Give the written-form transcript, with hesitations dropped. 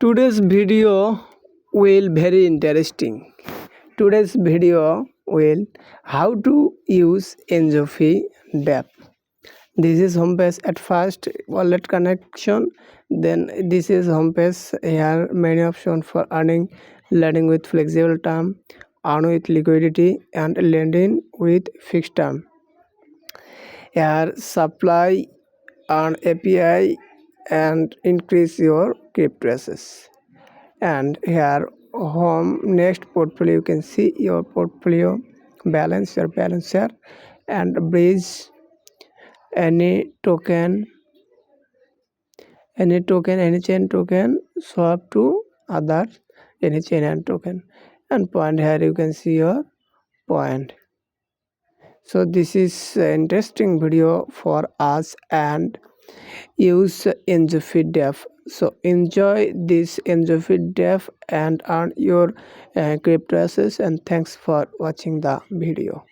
Today's video will very interesting. Today's video will how to use Enjofy Dep. This is homepage at first wallet connection. Then this is homepage. Here many options for earning, lending with flexible term, earn with liquidity, and lending with fixed term. Here supply on API and increase your crypto assets. And here home next portfolio, you can see your portfolio balance, your balance here, and bridge any token, any chain token swap to other any chain and token, and point here you can see your point. So this is an interesting video for us and use Enjofy Dep. So enjoy this Enjofy Dep and earn your crypto assets, and thanks for watching the video.